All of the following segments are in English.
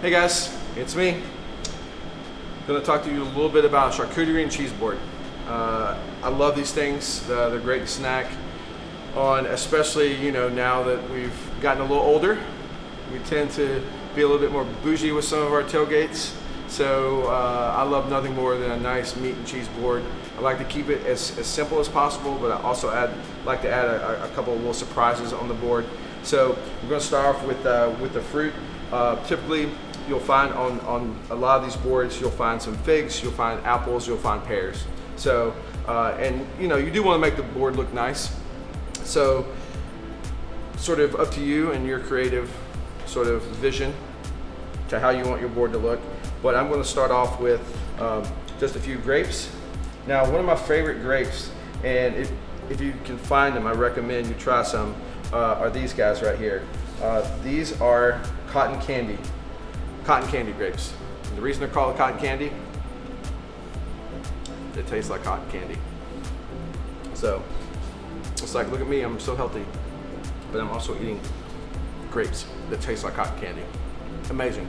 Hey guys, it's me. I'm going to talk to you a little bit about charcuterie and cheese board. I love these things. They're great to snack on, especially now that we've gotten a little older. We tend to be a little bit more bougie with some of our tailgates. So I love nothing more than a nice meat and cheese board. I like to keep it as simple as possible, but I also like to add a couple of little surprises on the board. So we're going to start off with the fruit. Typically, you'll find on a lot of these boards, you'll find some figs, you'll find apples, you'll find pears. So, and you do want to make the board look nice. So, sort of up to you and your creative sort of vision to how you want your board to look. But I'm going to start off with just a few grapes. Now, one of my favorite grapes, and if you can find them, I recommend you try some, are these guys right here. These are cotton candy grapes. And the reason they're called cotton candy, it tastes like cotton candy. So it's like, look at me, I'm so healthy, but I'm also eating grapes that taste like cotton candy. Amazing.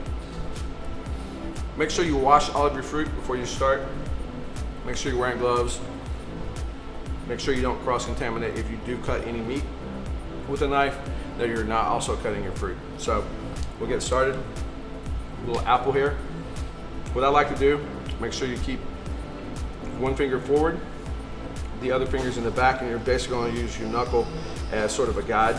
Make sure you wash all of your fruit before you start. Make sure you're wearing gloves. Make sure you don't cross-contaminate if you do cut any meat with a knife, that you're not also cutting your fruit. So we'll get started. A little apple here. What I like to do, make sure you keep one finger forward, the other finger's in the back, and you're basically going to use your knuckle as sort of a guide.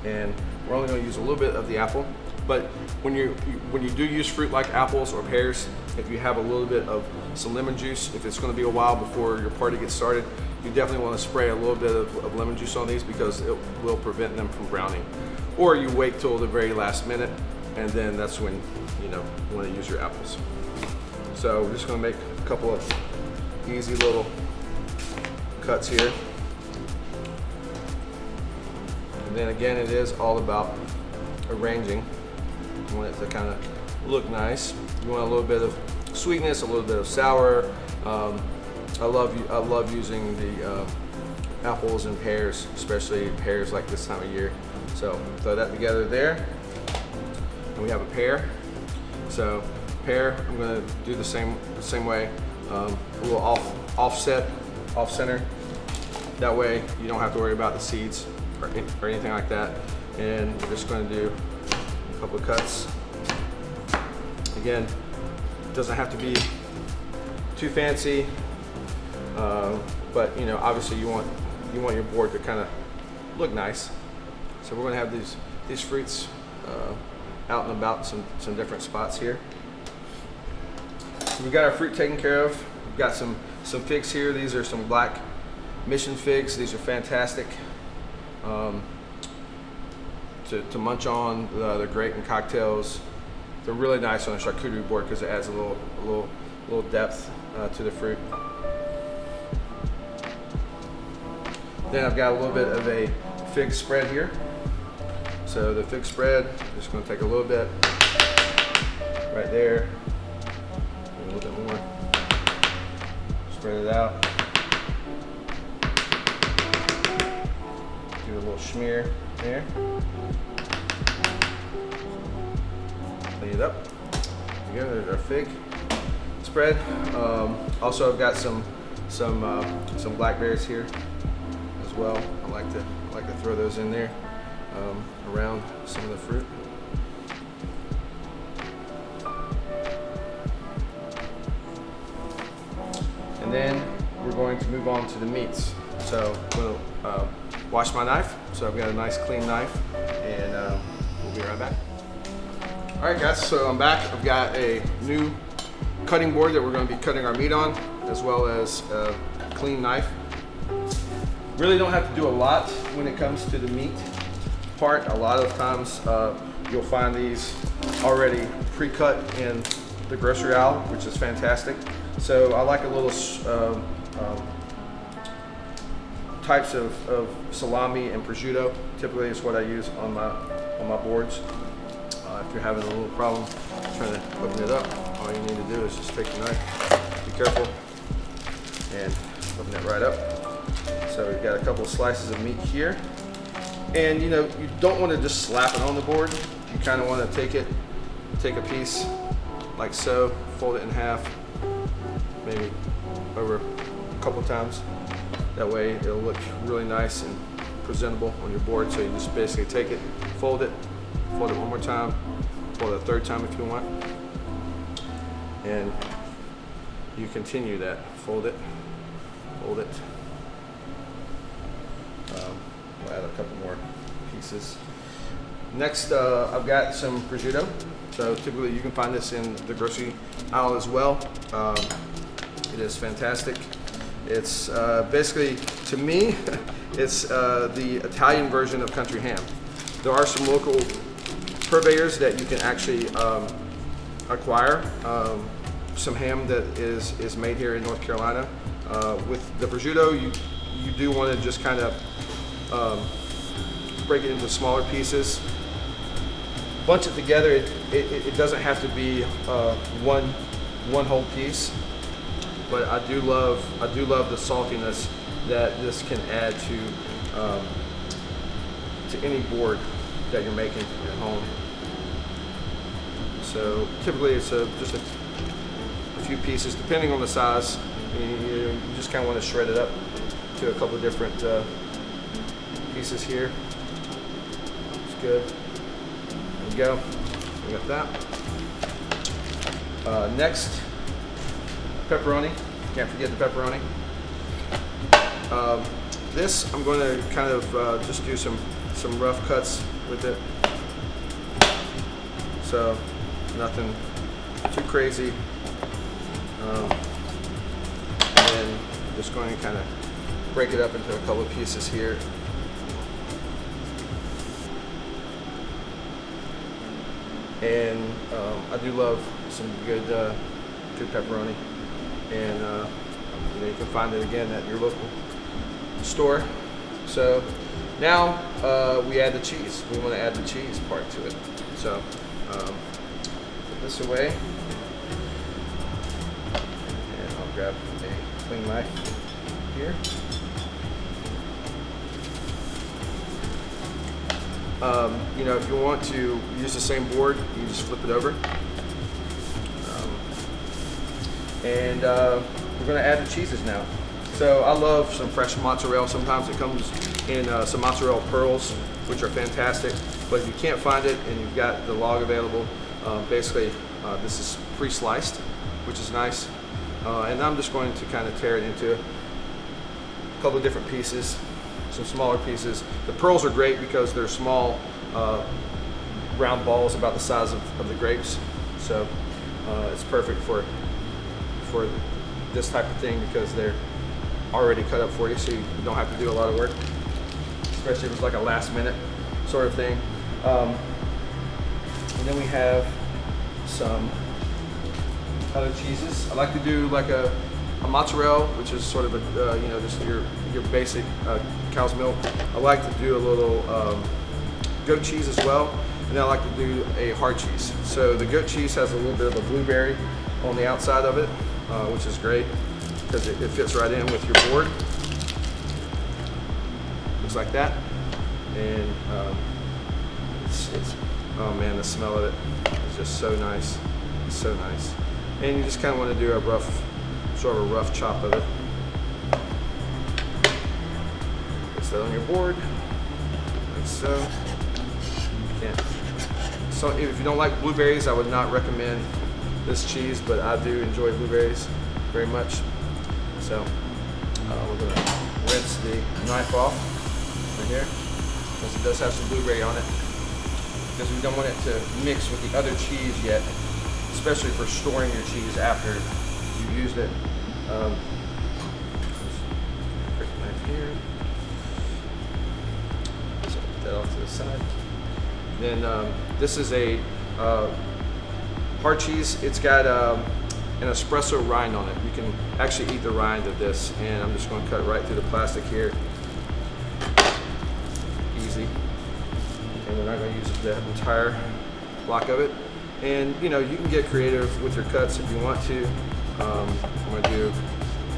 And we're only going to use a little bit of the apple. But when you do use fruit like apples or pears, if you have a little bit of some lemon juice, if it's going to be a while before your party gets started, you definitely want to spray a little bit of lemon juice on these because it will prevent them from browning. Or you wait till the very last minute, and then that's when you want to use your apples. So we're just going to make a couple of easy little cuts here. And then again, it is all about arranging. You want it to kind of look nice. You want a little bit of sweetness, a little bit of sour. I love using the apples and pears, especially pears like this time of year. So throw that together there. And we have a pear. So pear, I'm going to do the same way. A little off center. That way you don't have to worry about the seeds or anything like that. And we're just going to do a couple of cuts. Again, it doesn't have to be too fancy, but obviously you want your board to kind of look nice. So we're going to have these fruits out and about some different spots here. So we've got our fruit taken care of. We've got some figs here. These are some black mission figs. These are fantastic to munch on. They're great in cocktails. They're really nice on a charcuterie board because it adds a little depth to the fruit. Then I've got a little bit of a fig spread here. So the fig spread, just going to take a little bit right there, a little bit more, spread it out, do a little smear there, clean it up. There we go, there's our fig spread. Also, I've got some blackberries here as well. I like to throw those in there around some of the fruit. And then we're going to move on to the meats. So I'm going to wash my knife. So I've got a nice clean knife, and we'll be right back. All right, guys. So I'm back. I've got a new cutting board that we're going to be cutting our meat on, as well as a clean knife. Really don't have to do a lot when it comes to the meat part. A lot of times you'll find these already pre-cut in the grocery aisle, which is fantastic. So I like a little types of salami and prosciutto. Typically it's what I use on my boards. If you're having a little problem trying to open it up, all you need to do is just take the knife, be careful, and open it right up. So we've got a couple of slices of meat here. And you know, you don't want to just slap it on the board. You kind of want to take a piece like so, fold it in half, maybe over a couple times. That way it'll look really nice and presentable on your board. So you just basically take it, fold it one more time, fold it a third time if you want, and you continue that. Fold it, fold it. We'll add a couple more pieces. Next, I've got some prosciutto. So typically you can find this in the grocery aisle as well. It is fantastic. It's basically, to me, it's the Italian version of country ham. There are some local purveyors that you can actually acquire some ham that is made here in North Carolina. With the prosciutto, you do want to just kind of break it into smaller pieces, bunch it together. It doesn't have to be one whole piece, but I do love the saltiness that this can add to any board that you're making at home. So typically it's just a few pieces, depending on the size. You just kind of want to shred it up to a couple of different pieces here. It's good. There we go. We got that. Next, pepperoni. Can't forget the pepperoni. This I'm going to kind of just do some rough cuts with it. So nothing too crazy. And just going to kind of break it up into a couple of pieces here. And I do love some good pepperoni, and you can find it again at your local store. So now we add the cheese. We want to add the cheese part to it. So put this away, and I'll grab a clean knife here. You know, if you want to use the same board, you just flip it over. And we're going to add the cheeses now. So I love some fresh mozzarella. Sometimes it comes in some mozzarella pearls, which are fantastic. But if you can't find it and you've got the log available, basically this is pre-sliced, which is nice. And I'm just going to kind of tear it into a couple of different pieces. Some smaller pieces. The pearls are great because they're small, round balls about the size of the grapes. So it's perfect for this type of thing because they're already cut up for you, so you don't have to do a lot of work, especially if it's like a last minute sort of thing. And then we have some other cheeses. I like to do like a mozzarella, which is sort of a you know, just your basic cow's milk. I like to do a little goat cheese as well, and then I like to do a hard cheese. So the goat cheese has a little bit of a blueberry on the outside of it, which is great because it fits right in with your board. Looks like that, and it's oh man, the smell of it is just so nice. It's so nice, and you just kind of want to do a rough, sort of a rough chop of it. Put that on your board, like so. So if you don't like blueberries, I would not recommend this cheese, but I do enjoy blueberries very much. So we're going to rinse the knife off right here, because it does have some blueberry on it, because we don't want it to mix with the other cheese yet, especially for storing your cheese after you've used it. Quick knife here. So put that off to the side. Then this is a hard cheese. It's got an espresso rind on it. You can actually eat the rind of this, and I'm just going to cut right through the plastic here. Easy. And we're not going to use the entire block of it. And you know, you can get creative with your cuts if you want to. I'm going to do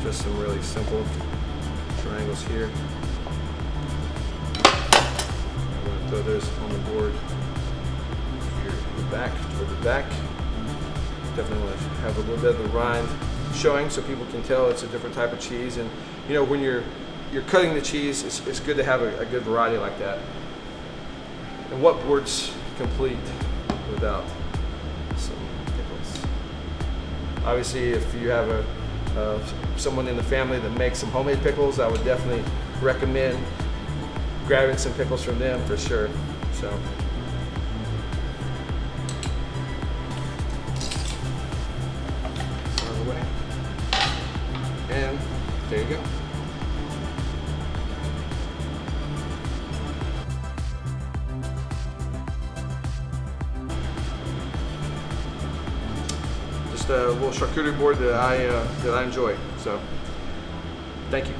just some really simple triangles here. So there's on the board here in the back, toward the back. Definitely want to have a little bit of the rind showing so people can tell it's a different type of cheese. And you know, when you're cutting the cheese, it's good to have a good variety like that. And what board's complete without some pickles? Obviously, if you have someone in the family that makes some homemade pickles, I would definitely recommend grabbing some pickles from them for sure. So. On the way. And there you go. Just a little charcuterie board that I enjoy. So, thank you.